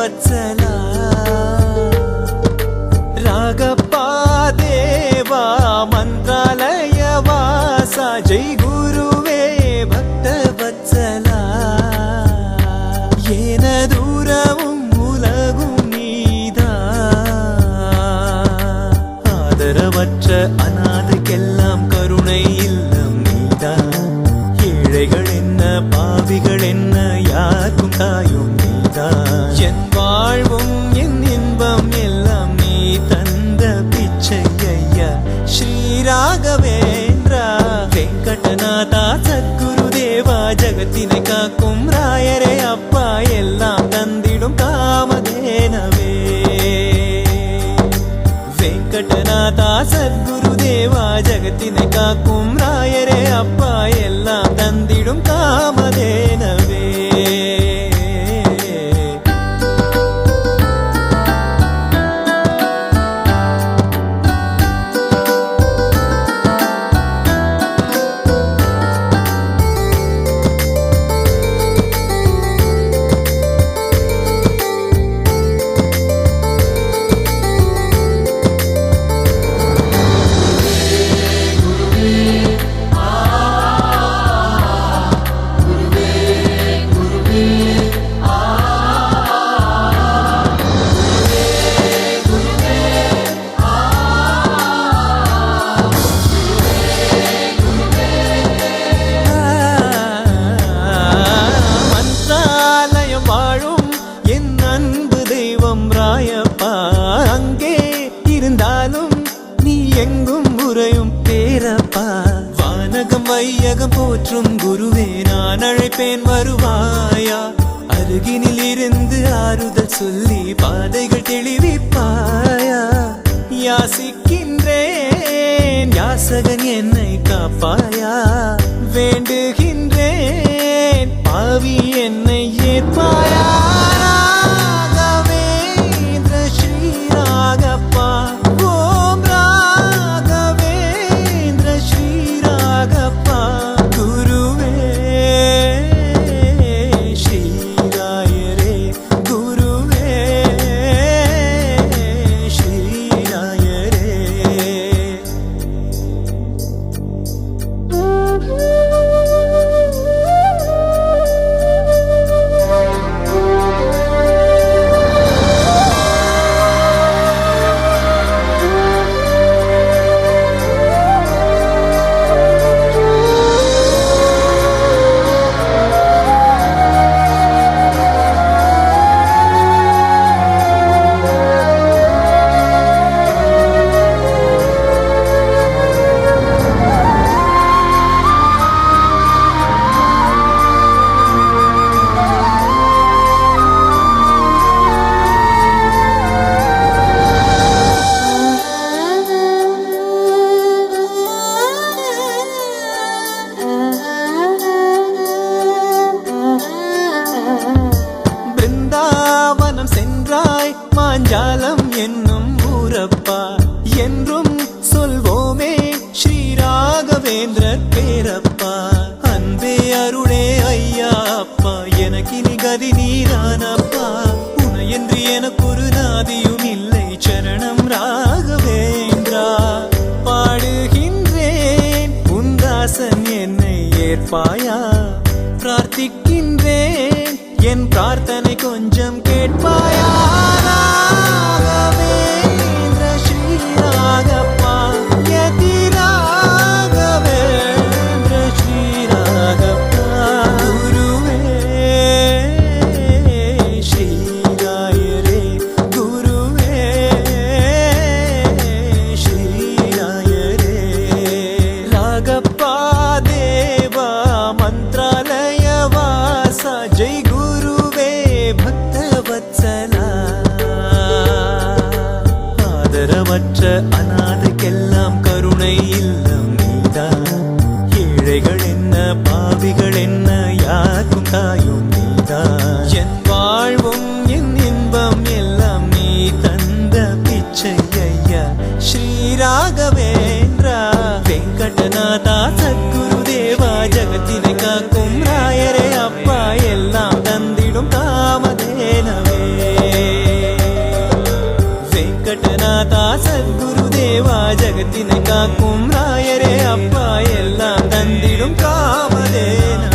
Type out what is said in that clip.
வத்சலா ராகப்பா தேவா மந்திராலய வாசா ஜெய் குருவே பக்த வத்சலா ஏன தூரமும் உலகும் நீதா ஆதரவற்ற அநாதைக்கெல்லாம் கருணை இல்லம் நீதா ஏழைகள் என்ன பாவிகள் என்ன யாருக்கும் தாயும் நீதா என் வாழ்வும் என் இன்பம் எல்லாம் நீ தந்த பிச்சை ஐயா ஸ்ரீராகவேந்திரா வெங்கடநாதா சத்குரு தேவா ஜகத்தினை காக்கும் ராயரே அப்பா எல்லாம் தந்திடும் காமதேனவே வெங்கடநாதா சத்குரு தேவா ஜகத்தினை காக்கும் ராயரே அப்பா எல்லாம் தந்திடும் காமதேனவே அங்கே இருந்தாலும் நீ எங்கும் உறையும் பேரப்பா வானகம் வையகம் போற்றும் குருவே நான் அழைப்பேன் வருவாயா அருகினில் இருந்து ஆறுதல் சொல்லி பாதைகள் தெளிவிப்பாயா யாசிக்கின்றேன் யாசகன் என்னை காப்பாயா வேண்டுகின்றேன் பாவி என்னை ஏற்பாயா மாஞ்சாலம் என்னும் ஊரப்பா என்றும் சொல்வோமே ஸ்ரீராகவேந்திரர் பேரப்பா அன்பே அருளே ஐயா அப்பா எனக்கு இனி கதி நீரானப்பா உனையன்று எனக்கு ஒரு நாதியும் இல்லை சரணம் ராகவேந்திரா பாடுகின்றேன் உந்தாசன் என்னை ஏற்பாயா பிரார்த்திக்கின்றேன் என் பிரார்த்தனை கொஞ்சம் கேட்பாயா ராகவேந்திர ஸ்ரீராகப்பா யதி ராகவேந்திர ஸ்ரீராகப்பா குருவே ஸ்ரீராயரே குருவே ஸ்ரீராயரே ராகப்பா தேவா மந்திராலய வாசா ஜெய் ஆதரவற்ற அநாதைக்கெல்லாம் கருணை இல்லம் நீதா ஏழைகள் என்ன பாவிகள் என்ன யாருக்கும் தாயும் நீதா என் வாழ்வும் என் இன்பம் எல்லாம் நீ தந்த பிச்சை ஐயா ஸ்ரீராகவேந்திரா வெங்கடநாதா சத்குரு தேவா ஜகத்தினை காக்கும் ராயரே அப்பா எல்லாம் தந்திடும் காமதேனவே சத்குருதேவா ஜகத்தினை காக்கும் ராயரே அப்பா எல்லாம் தந்திடும் காமதேனா